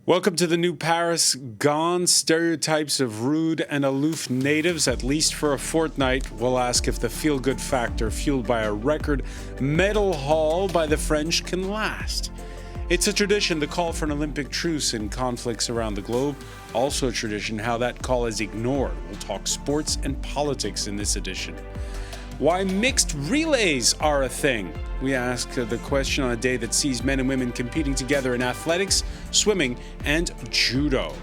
Welcome to the new Paris. Gone stereotypes of rude and aloof natives, at least for a fortnight. We'll ask if the feel-good factor fueled by a record medal haul by the French can last. It's a tradition to call for an Olympic truce in conflicts around the globe. Also a tradition how that call is ignored. We'll talk sports and politics in this edition. Why mixed relays are a thing. We ask the question on a day that sees men and women competing together in athletics, swimming, and judo.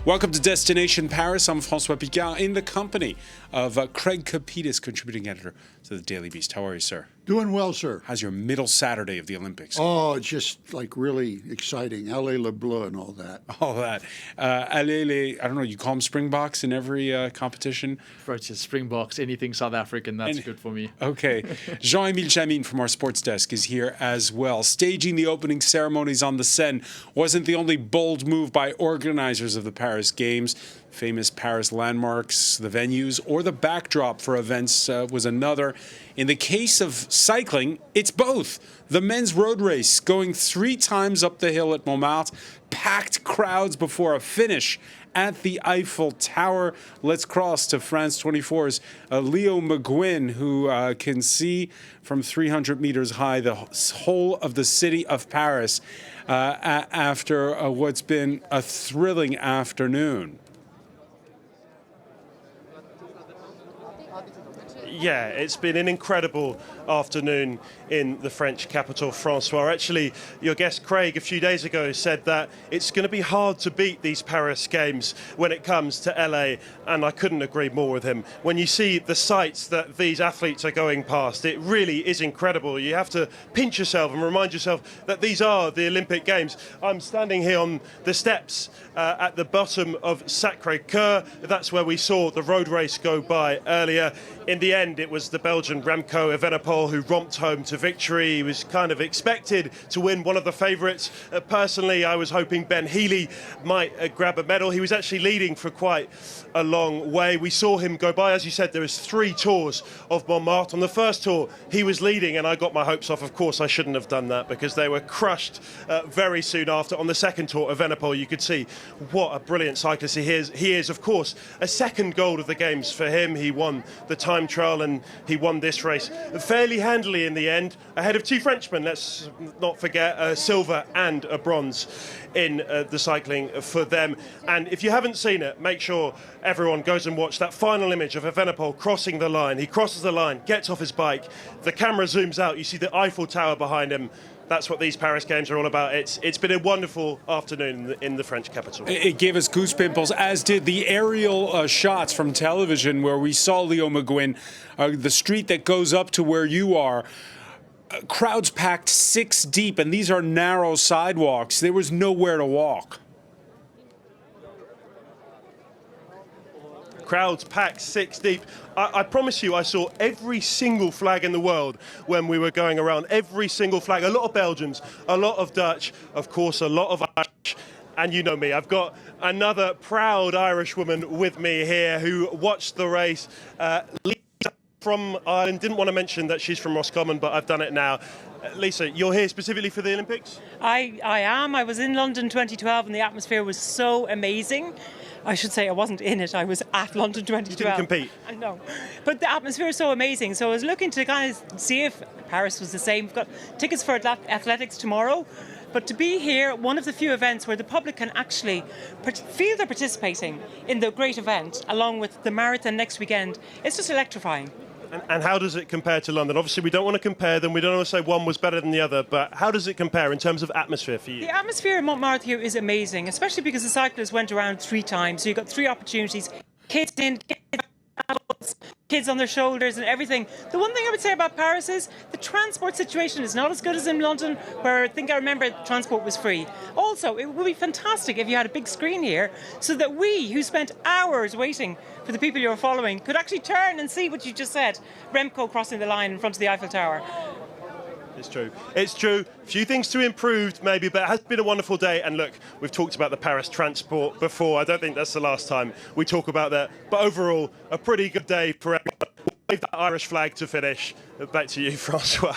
Welcome to Destination Paris. I'm François Picard in the company of Craig Copetas, contributing editor to the Daily Beast. How are you, sir? Doing well, sir. How's your middle Saturday of the Olympics? Oh, it's just like really exciting. Allez le bleu and all that. All that. Allez les, I don't know, you call them Springboks in every competition? French is Springboks, anything South African, that's good for me. Okay. Jean-Emile Jammine from our sports desk is here as well. Staging the opening ceremonies on the Seine wasn't the only bold move by organizers of the Paris Games. Famous Paris landmarks, the venues, or the backdrop for events was another. In the case of cycling, it's both. The men's road race going 3 times up the hill at Montmartre, packed crowds before a finish at the Eiffel Tower. Let's cross to France 24's Leo McGuinn, who can see from 300 meters high the whole of the city of Paris after what's been a thrilling afternoon. Yeah, it's been an incredible afternoon in the French capital, Francois. Actually, your guest Craig a few days ago said that it's going to be hard to beat these Paris Games when it comes to LA, and I couldn't agree more with him. When you see the sights that these athletes are going past, it really is incredible. You have to pinch yourself and remind yourself that these are the Olympic Games. I'm standing here on the steps at the bottom of Sacré-Cœur. That's where we saw the road race go by earlier. In the end, it was the Belgian Remco Evenepoel who romped home to victory. He was kind of expected to win, one of the favourites. Personally, I was hoping Ben Healy might grab a medal. He was actually leading for quite a long way. We saw him go by. As you said, there was 3 tours of Montmartre. On the first tour, he was leading, and I got my hopes off. Of course, I shouldn't have done that because they were crushed very soon after. On the second tour, Evenepoel, you could see what a brilliant cyclist he is. He is, of course, a second gold of the Games for him. He won the time trial and he won this race fairly handily in the end, ahead of 2 Frenchmen, let's not forget, a silver and a bronze in the cycling for them. And if you haven't seen it, make sure everyone goes and watch that final image of Evenepoel crossing the line. He crosses the line, gets off his bike, the camera zooms out, you see the Eiffel Tower behind him. That's what these Paris Games are all about. It's been a wonderful afternoon in the French capital. It gave us goosepimples, as did the aerial shots from television where we saw Leo McGuinn, the street that goes up to where you are. Crowds packed 6 deep, and these are narrow sidewalks. There was nowhere to walk. Crowds packed 6 deep. I promise you, I saw every single flag in the world when we were going around. Every single flag. A lot of Belgians, a lot of Dutch, of course, a lot of Irish. And you know me, I've got another proud Irish woman with me here who watched the race. Lisa from Ireland. Didn't want to mention that she's from Roscommon, but I've done it now. Lisa, you're here specifically for the Olympics? I am. I was in London 2012 and the atmosphere was so amazing. I should say I wasn't in it, I was at London 2012. You didn't compete? I know. But the atmosphere was so amazing, so I was looking to kind of see if Paris was the same. We've got tickets for athletics tomorrow, but to be here, one of the few events where the public can actually feel they're participating in the great event, along with the marathon next weekend, it's just electrifying. And how does it compare to London? Obviously, we don't want to compare them. We don't want to say one was better than the other. But how does it compare in terms of atmosphere for you? The atmosphere in Montmartre here is amazing, especially because the cyclists went around 3 times. So you've got 3 opportunities. Kids in, adults, kids on their shoulders and everything. The one thing I would say about Paris is the transport situation is not as good as in London, where I remember transport was free. Also, it would be fantastic if you had a big screen here so that we, who spent hours waiting for the people you were following, could actually turn and see what you just said. Remco crossing the line in front of the Eiffel Tower. It's true. It's true. Few things to improve, maybe, but it has been a wonderful day. And look, we've talked about the Paris transport before. I don't think that's the last time we talk about that. But overall, a pretty good day for everyone. Wave that Irish flag to finish. Back to you, Francois.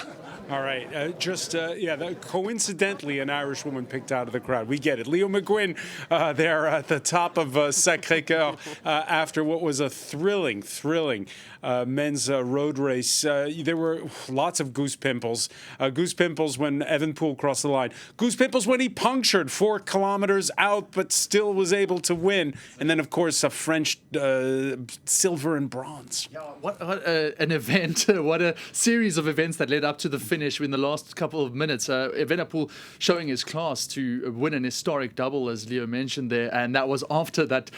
All right. Coincidentally, an Irish woman picked out of the crowd. We get it. Leo McGuinn there at the top of Sacré-Cœur after what was a thrilling men's road race. There were lots of goose pimples. Goose pimples when Evan Poole crossed the line. Goose pimples when he punctured 4 kilometers out but still was able to win. And then, of course, a French silver and bronze. What an event. What a series of events that led up to the finish in the last couple of minutes. Evenepoel showing his class to win an historic double, as Leo mentioned there. And that was after that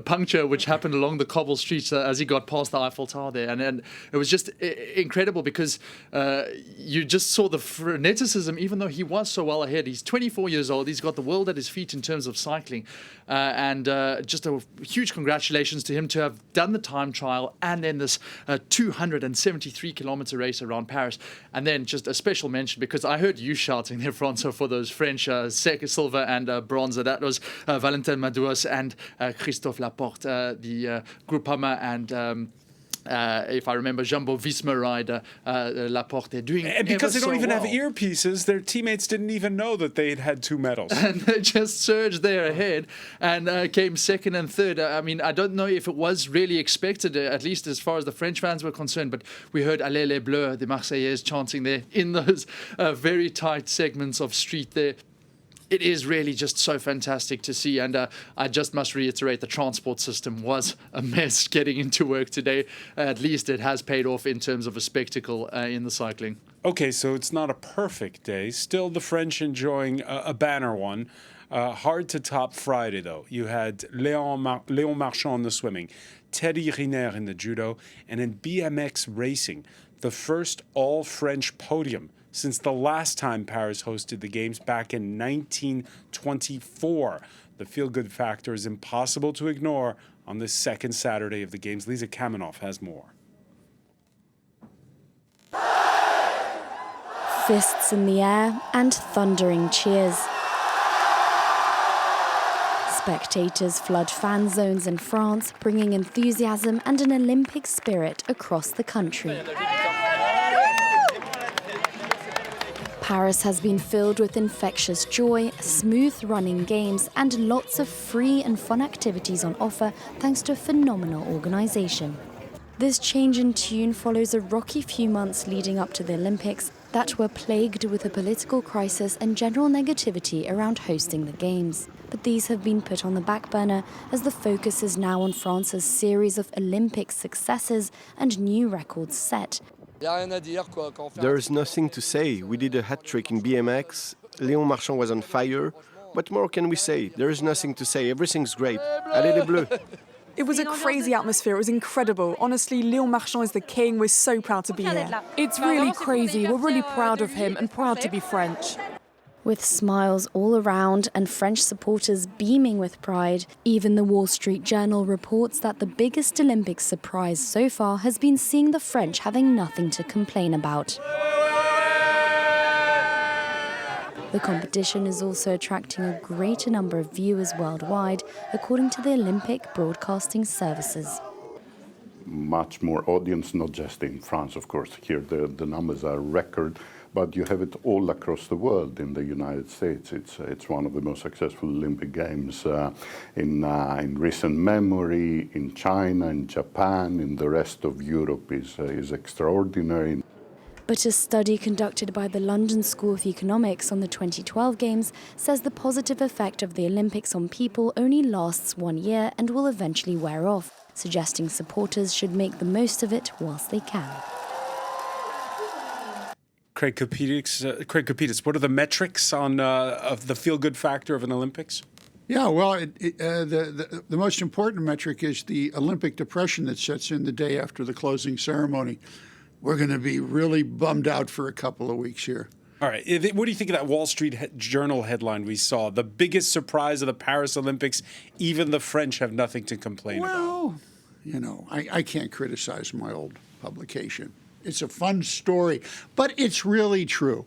puncture which happened along the cobble streets as he got past the Eiffel Tower there. And it was just incredible because you just saw the freneticism, even though he was so well ahead. He's 24 years old. He's got the world at his feet in terms of cycling. And just a huge congratulations to him to have done the time trial and then this 273-kilometer race around Paris. And then just a special mention, because I heard you shouting there, Francois, for those French silver and bronze. That was Valentin Madouas and Christophe Laporte, the Groupama and if I remember, Jumbo-Visma rider Laporte. They're doing and because they don't even well. have earpieces, their teammates didn't even know that they had 2 medals. And they just surged there ahead and came second and third. I mean, I don't know if it was really expected, at least as far as the French fans were concerned, but we heard Allez les Bleus, the Marseillaise, chanting there in those very tight segments of street there. It is really just so fantastic to see, and I just must reiterate, the transport system was a mess getting into work today. At least it has paid off in terms of a spectacle in the cycling. Okay, so it's not a perfect day. Still the French enjoying a banner one. Hard to top Friday, though. You had Léon Marchand in the swimming, Teddy Riner in the judo, and in BMX racing, the first all-French podium since the last time Paris hosted the Games back in 1924. The feel-good factor is impossible to ignore on this second Saturday of the Games. Lisa Kamenoff has more. Fists in the air and thundering cheers. Spectators flood fan zones in France, bringing enthusiasm and an Olympic spirit across the country. Paris has been filled with infectious joy, smooth-running games, and lots of free and fun activities on offer thanks to a phenomenal organisation. This change in tune follows a rocky few months leading up to the Olympics that were plagued with a political crisis and general negativity around hosting the Games. But these have been put on the back burner as the focus is now on France's series of Olympic successes and new records set. There is nothing to say. We did a hat-trick in BMX. Léon Marchand was on fire. What more can we say? There is nothing to say. Everything's great. Allez les Bleus! It was a crazy atmosphere. It was incredible. Honestly, Léon Marchand is the king. We're so proud to be here. It's really crazy. We're really proud of him and proud to be French. With smiles all around and French supporters beaming with pride, even the Wall Street Journal reports that the biggest Olympic surprise so far has been seeing the French having nothing to complain about. The competition is also attracting a greater number of viewers worldwide, according to the Olympic Broadcasting Services. Much more audience, not just in France, of course. Here the numbers are record, but you have it all across the world. In the United States, it's one of the most successful Olympic Games in recent memory. In China, in Japan, in the rest of Europe is extraordinary. But a study conducted by the London School of Economics on the 2012 Games says the positive effect of the Olympics on people only lasts 1 year and will eventually wear off, suggesting supporters should make the most of it whilst they can. Craig Copetas, what are the metrics on of the feel-good factor of an Olympics? Yeah, well, the most important metric is the Olympic depression that sets in the day after the closing ceremony. We're going to be really bummed out for a couple of weeks here. All right. What do you think of that Wall Street Journal headline we saw? The biggest surprise of the Paris Olympics, even the French have nothing to complain about. Well, you know, I can't criticize my old publication. It's a fun story, but it's really true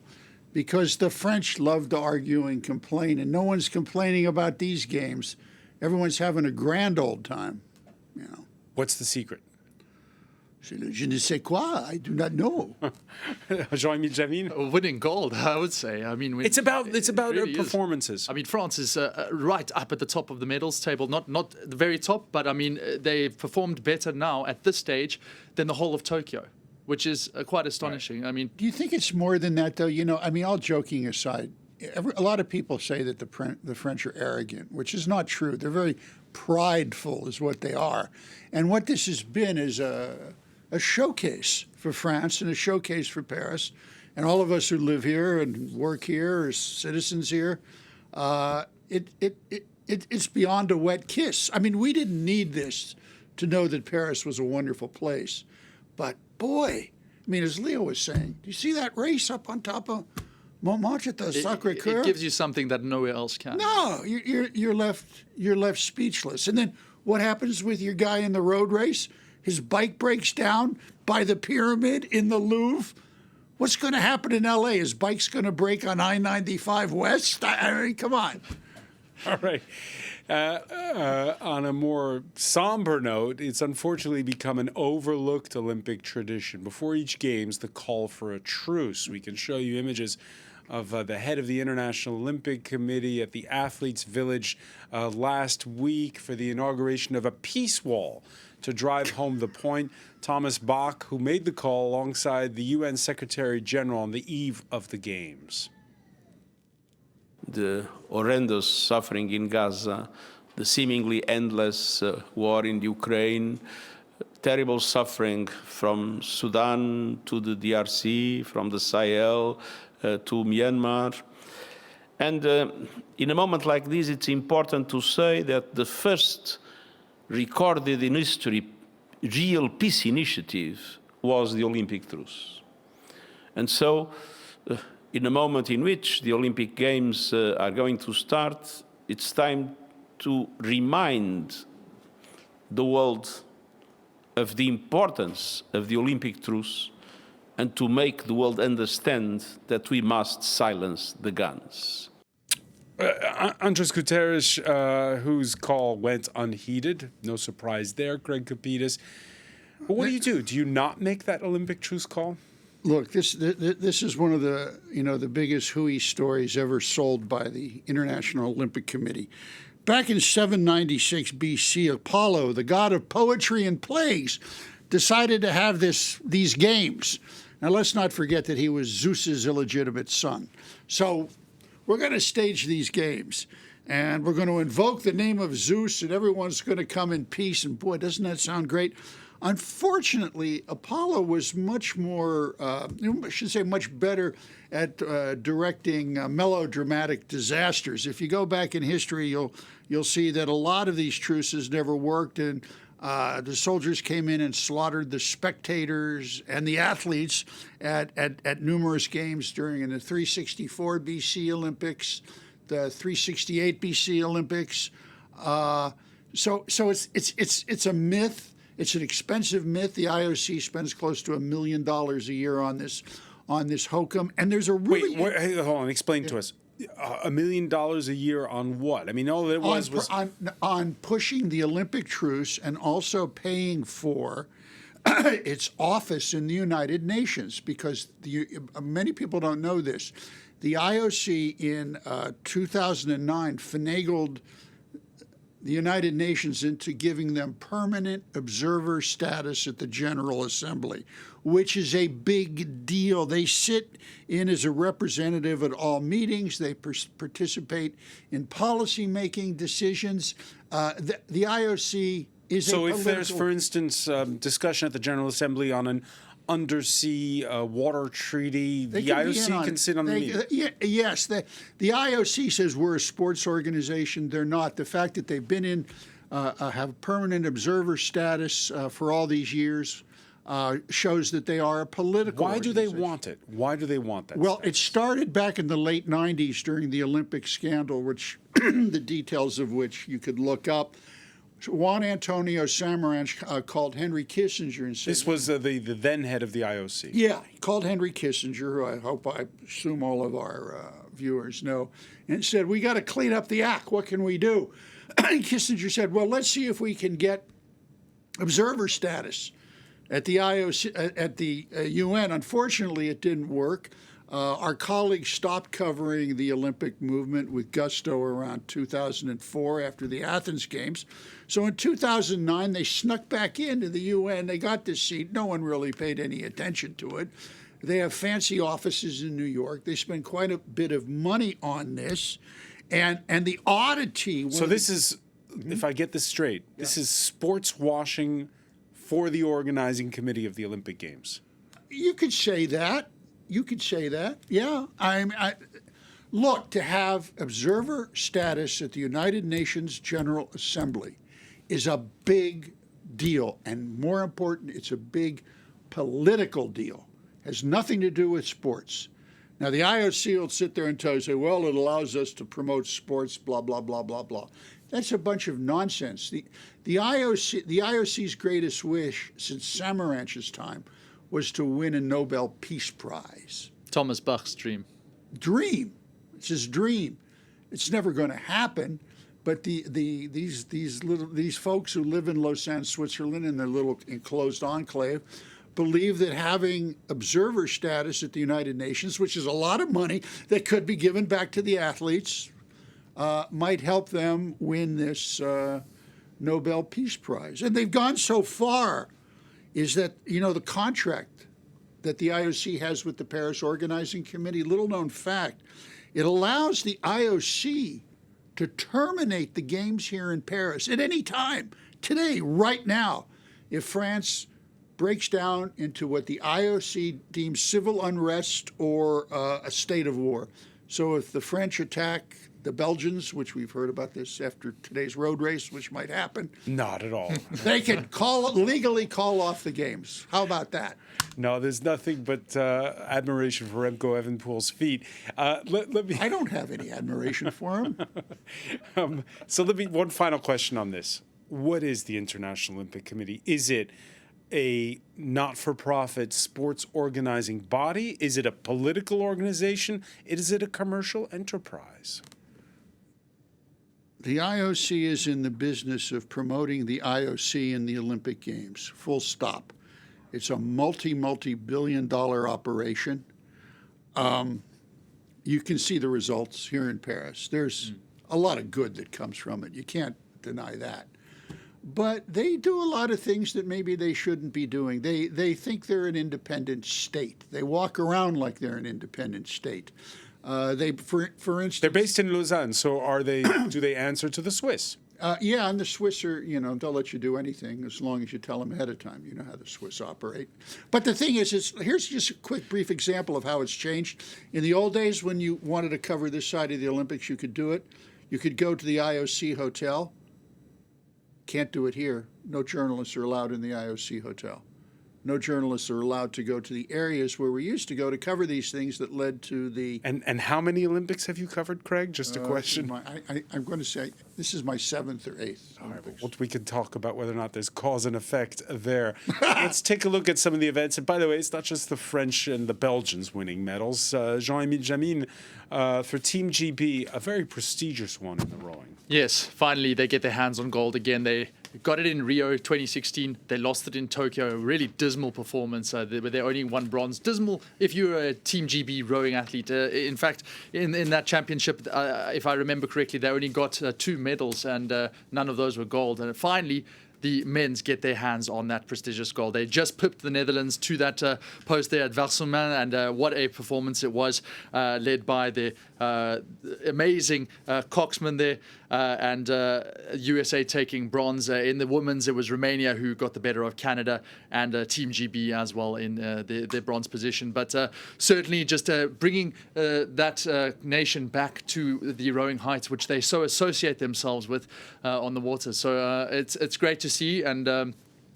because the French love to argue and complain, and no one's complaining about these games. Everyone's having a grand old time, you know. What's the secret? C'est le je ne sais quoi. I do not know. Jean-Emile Jammine? Winning gold, I would say. I mean, It's about really performances. I mean, France is right up at the top of the medals table. Not the very top, but I mean, they've performed better now at this stage than the whole of Tokyo, which is quite astonishing. Right. I mean, Do you think it's more than that, though? You know, I mean, all joking aside, a lot of people say that the French are arrogant, which is not true. They're very prideful, is what they are. And what this has been is a showcase for France and a showcase for Paris. And all of us who live here and work here as citizens here, it's beyond a wet kiss. I mean, we didn't need this to know that Paris was a wonderful place. But boy, I mean, as Leo was saying, do you see that race up on top of Montmartre, the Sacré-Cœur? it gives you something that nowhere else can. No, you're left speechless. And then what happens with your guy in the road race? His bike breaks down by the pyramid in the Louvre. What's going to happen in L.A.? His bike's going to break on I-95 West? I mean, come on. All right. On a more somber note, it's unfortunately become an overlooked Olympic tradition. Before each Games, the call for a truce. We can show you images of the head of the International Olympic Committee at the Athletes' Village last week for the inauguration of a peace wall to drive home the point. Thomas Bach, who made the call alongside the UN Secretary General on the eve of the Games. The horrendous suffering in Gaza, the seemingly endless war in Ukraine, terrible suffering from Sudan to the DRC, from the Sahel to Myanmar. And in a moment like this, it's important to say that the first recorded in history real peace initiative was the Olympic truce. And so, in a moment in which the Olympic Games are going to start, it's time to remind the world of the importance of the Olympic truce and to make the world understand that we must silence the guns. Andres Guterres, whose call went unheeded. No surprise there, Greg Copetas. But what do? Do you not make that Olympic truce call? Look, this is one of the biggest hooey stories ever sold by the International Olympic Committee. Back in 796 BC, Apollo, the god of poetry and plagues, decided to have these games. Now, let's not forget that he was Zeus's illegitimate son. So we're going to stage these games, and we're going to invoke the name of Zeus, and everyone's going to come in peace. And boy, doesn't that sound great? Unfortunately, Apollo was much more, I should say much better at directing melodramatic disasters. If you go back in history, you'll see that a lot of these truces never worked, and the soldiers came in and slaughtered the spectators and the athletes at numerous games during the 364 BC Olympics, the 368 BC Olympics. So it's a myth. It's an expensive myth. The IOC spends close to $1 million a year on this hokum, and there's a really wait, hold on. Explain to us. $1 million a year on what? I mean, all it was on pushing the Olympic truce and also paying for its office in the United Nations, because many people don't know this. The IOC in 2009 finagled the United Nations into giving them permanent observer status at the General Assembly, which is a big deal. They sit in as a representative at all meetings. They participate in policy-making decisions. The IOC is so if there's, for instance, discussion at the General Assembly on an undersea water treaty, the IOC can sit on the meeting. Yes, the IOC says we're a sports organization. They're not. The fact that they've been in, have permanent observer status for all these years shows that they are a political organization. Why do they want it? Why do they want that? Well, it started back in the late 90s during the Olympic scandal, which the details of which you could look up. Juan Antonio Samaranch called Henry Kissinger and said... This was the then head of the IOC. Yeah, he called Henry Kissinger, who I assume all of our viewers know, and said, we got to clean up the act. What can we do? And Kissinger said, well, let's see if we can get observer status. at the IOC, at the UN. Unfortunately, it didn't work. Our colleagues stopped covering the Olympic movement with gusto around 2004 after the Athens Games. So in 2009, they snuck back into the UN. They got this seat. No one really paid any attention to it. They have fancy offices in New York. They spend quite a bit of money on this. And the oddity... So this is, if I get this straight, this is sports washing for the organizing committee of the Olympic Games. You could say that. You could say that, yeah. Look, to have observer status at the United Nations General Assembly is a big deal. And more important, it's a big political deal. It has nothing to do with sports. Now, the IOC will sit there and say, well, it allows us to promote sports, blah, blah, blah, blah, blah. That's a bunch of nonsense. The IOC's greatest wish since Samaranch's time was to win a Nobel Peace Prize. Thomas Bach's dream. Dream. It's his dream. It's never going to happen. But these folks who live in Lausanne, Switzerland, in their little enclosed enclave, believe that having observer status at the United Nations, which is a lot of money that could be given back to the athletes, might help them win this Nobel Peace Prize. And they've gone so far is that, the contract that the IOC has with the Paris Organizing Committee, little known fact, it allows the IOC to terminate the games here in Paris at any time, today, right now, if France breaks down into what the IOC deems civil unrest or a state of war. So if the French attack the Belgians, which we've heard about this after today's road race, which might happen. Not at all. They can legally call off the games. How about that? No, there's nothing but admiration for Remco Evenepoel's feat. Let me. I don't have any admiration for him. So one final question on this. What is the International Olympic Committee? Is it a not-for-profit sports organizing body? Is it a political organization? Is it a commercial enterprise? The IOC is in the business of promoting the IOC in the Olympic Games, full stop. It's a multi-billion-dollar operation. You can see the results here in Paris. There's a lot of good that comes from it. You can't deny that. But they do a lot of things that maybe they shouldn't be doing. They think they're an independent state. They walk around like they're an independent state. For instance, they're based in Lausanne. So are they? Do they answer to the Swiss? Yeah, and the Swiss are, they'll let you do anything as long as you tell them ahead of time. You know how the Swiss operate. But the thing is, here's just a quick, brief example of how it's changed. In the old days, when you wanted to cover this side of the Olympics, you could do it. You could go to the IOC hotel. Can't do it here. No journalists are allowed in the IOC hotel. No journalists are allowed to go to the areas where we used to go to cover these things that led to the... And how many Olympics have you covered, Craig? Just a question. I'm going to say this is my 7th or 8th Olympics. Well, we could talk about whether or not there's cause and effect there. Let's take a look at some of the events. And by the way, it's not just the French and the Belgians winning medals. Jean-Emile Jammine for Team GB, a very prestigious one in the rowing. Yes, finally they get their hands on gold again. They got it in Rio 2016. They lost it in Tokyo. A really dismal performance. They only won bronze. Dismal if you're a Team GB rowing athlete. In fact, in that championship, if I remember correctly, they only got 2 medals, and none of those were gold. And finally, the men's get their hands on that prestigious gold. They just pipped the Netherlands to that post there at Varsomen, and what a performance it was, led by the amazing coxman there, and USA taking bronze. In the women's, it was Romania who got the better of Canada, and Team GB as well in their bronze position. But certainly just bringing that nation back to the rowing heights, which they so associate themselves with on the water. So it's great to see, and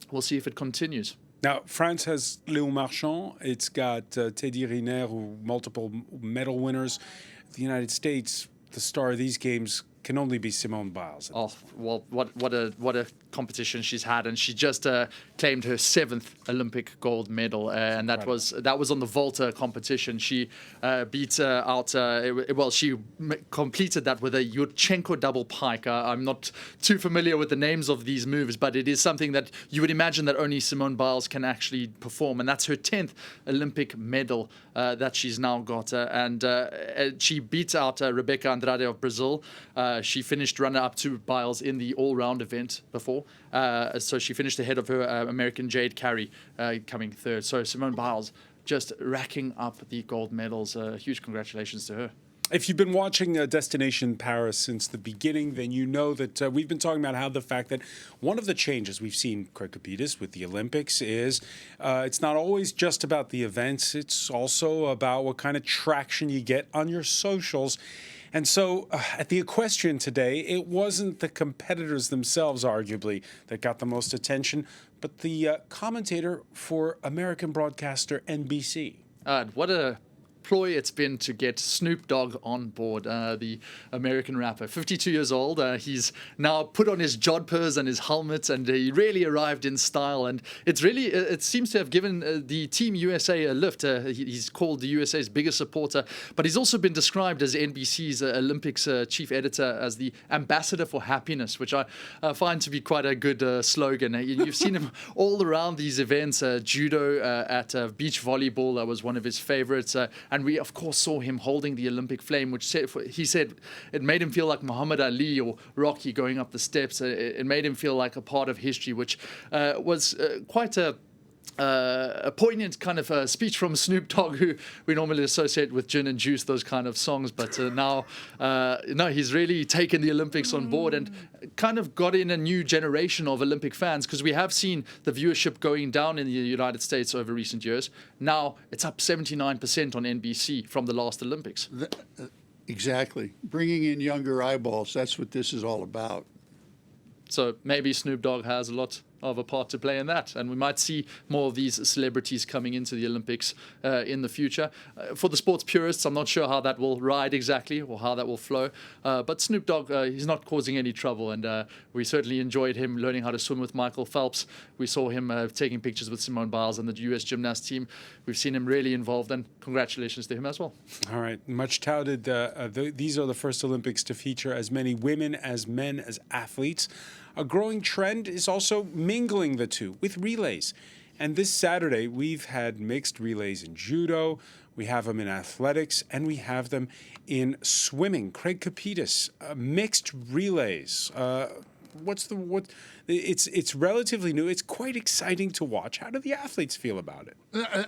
we'll see if it continues. Now, France has Léon Marchand. It's got Teddy Riner, multiple medal winners. The United States, the star of these games, can only be Simone Biles. Oh, well, what a competition she's had, and she just claimed her 7th Olympic gold medal, and that was on the vaulter competition. She beat out she completed that with a Yurchenko double pike. I'm not too familiar with the names of these moves, but it is something that you would imagine that only Simone Biles can actually perform, and that's her 10th Olympic medal that she's now got, and she beat out Rebecca Andrade of Brazil. She finished runner-up to Biles in the all-round event before. So she finished ahead of her American Jade Carey coming third. So Simone Biles just racking up the gold medals. Huge congratulations to her. If you've been watching Destination Paris since the beginning, then you know that we've been talking about how the fact that one of the changes we've seen, Craig Copetas, with the Olympics is it's not always just about the events. It's also about what kind of traction you get on your socials. And so at the equestrian today, it wasn't the competitors themselves, arguably, that got the most attention, but the commentator for American broadcaster NBC. What a ploy it's been to get Snoop Dogg on board, the American rapper. 52 years old. He's now put on his jodhpurs and his helmet, and he really arrived in style. And it seems to have given the Team USA a lift. He's called the USA's biggest supporter, but he's also been described as NBC's Olympics chief editor as the ambassador for happiness, which I find to be quite a good slogan. You've seen him all around these events. Judo, at beach volleyball, that was one of his favorites. And we, of course, saw him holding the Olympic flame, which he said it made him feel like Muhammad Ali or Rocky going up the steps. It made him feel like a part of history, which was quite a poignant kind of speech from Snoop Dogg, who we normally associate with gin and juice, those kind of songs. But now, he's really taken the Olympics on board and kind of got in a new generation of Olympic fans, because we have seen the viewership going down in the United States over recent years. Now it's up 79% on NBC from the last Olympics. Exactly. Bringing in younger eyeballs, that's what this is all about. So maybe Snoop Dogg has a lot of a part to play in that, and we might see more of these celebrities coming into the Olympics in the future. For the sports purists, I'm not sure how that will ride exactly or how that will flow, but Snoop Dogg, he's not causing any trouble, and we certainly enjoyed him learning how to swim with Michael Phelps. We saw him taking pictures with Simone Biles and the US gymnast team. We've seen him really involved, and congratulations to him as well. All right, much touted. These are the first Olympics to feature as many women as men as athletes. A growing trend is also mingling the two with relays. And this Saturday, we've had mixed relays in judo, we have them in athletics, and we have them in swimming. Craig Copetas, mixed relays. It's relatively new. It's quite exciting to watch. How do the athletes feel about it?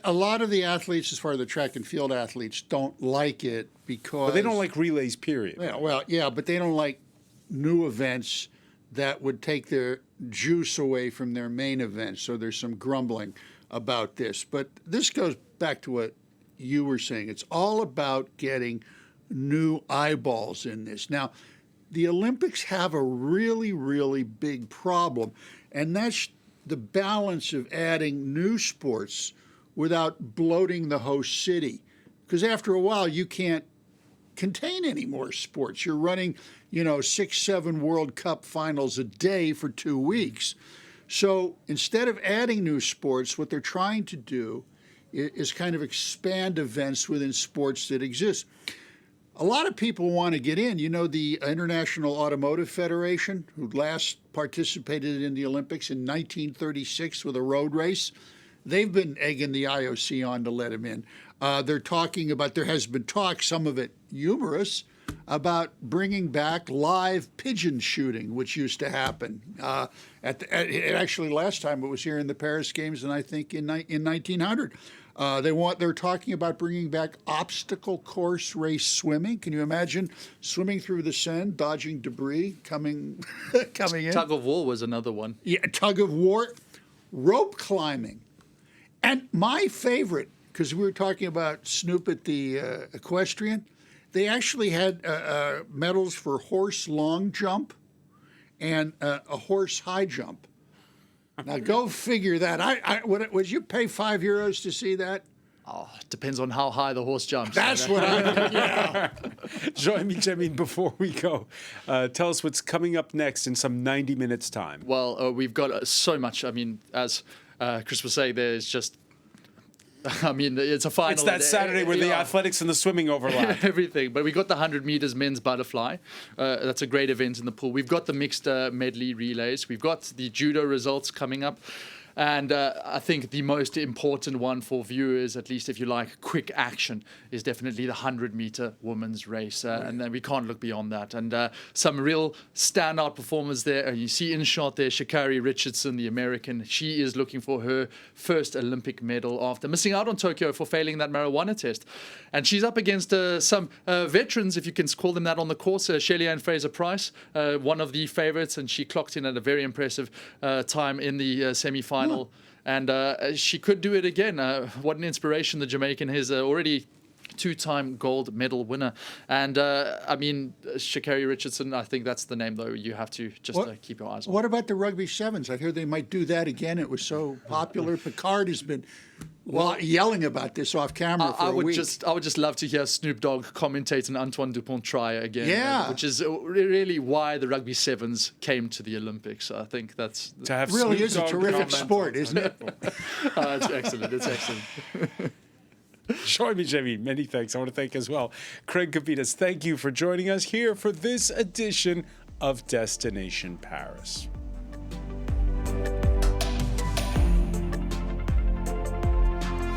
A lot of the athletes, as far as the track and field athletes, don't like it because... But they don't like relays, period. Yeah, but they don't like new events that would take their juice away from their main event. So there's some grumbling about this. But this goes back to what you were saying. It's all about getting new eyeballs in this. Now, the Olympics have a really, really big problem, and that's the balance of adding new sports without bloating the host city. Because after a while, you can't contain any more sports. You're running, 6-7 World Cup finals a day for 2 weeks. So instead of adding new sports, what they're trying to do is kind of expand events within sports that exist. A lot of people want to get in. The International Automotive Federation, who last participated in the Olympics in 1936 with a road race, they've been egging the IOC on to let them in. They're talking about, there has been talk, some of it humorous, about bringing back live pigeon shooting, which used to happen. Actually, last time it was here in the Paris Games, and I think in 1900. They're talking about bringing back obstacle course race swimming. Can you imagine swimming through the Seine, dodging debris coming in? Tug of war was another one. Yeah, tug of war, rope climbing, and my favorite, because we were talking about Snoop at the equestrian, they actually had medals for horse long jump and a horse high jump. Now go figure that. Would you pay €5 to see that? Depends on how high the horse jumps. That's what yeah. Jean-Emile Jammine, before we go, tell us what's coming up next in some 90 minutes' time. Well, we've got so much. I mean, as Chris was saying, there's just, I mean, it's a final. It's that Saturday where the athletics and the swimming overlap. Everything. But we got the 100 meters men's butterfly. That's a great event in the pool. We've got the mixed medley relays. We've got the judo results coming up. And I think the most important one for viewers, at least if you like quick action, is definitely the 100-meter women's race. And then we can't look beyond that. And some real standout performers there. You see in shot there, Sha'Carri Richardson, the American. She is looking for her first Olympic medal after missing out on Tokyo for failing that marijuana test. And she's up against some veterans, if you can call them that, on the course. Shelley-Ann Fraser-Price, one of the favorites, and she clocked in at a very impressive time in the semi-final. And she could do it again. What an inspiration the Jamaican is. Already two-time gold medal winner. And, I mean, Sha'Carri Richardson, I think that's the name, though, you have to just keep your eyes on. What about the rugby sevens? I heard they might do that again. It was so popular. Picard has been yelling about this off camera for a week. I would just love to hear Snoop Dogg commentate an Antoine Dupont try again. Yeah. Which is really why the rugby sevens came to the Olympics. I think that's... To have really Snoop is a Dogg terrific comment sport, isn't it? It's excellent. It's excellent. Jean-Emile Jammine, many thanks. I want to thank as well Craig Copetas. Thank you for joining us here for this edition of Destination Paris.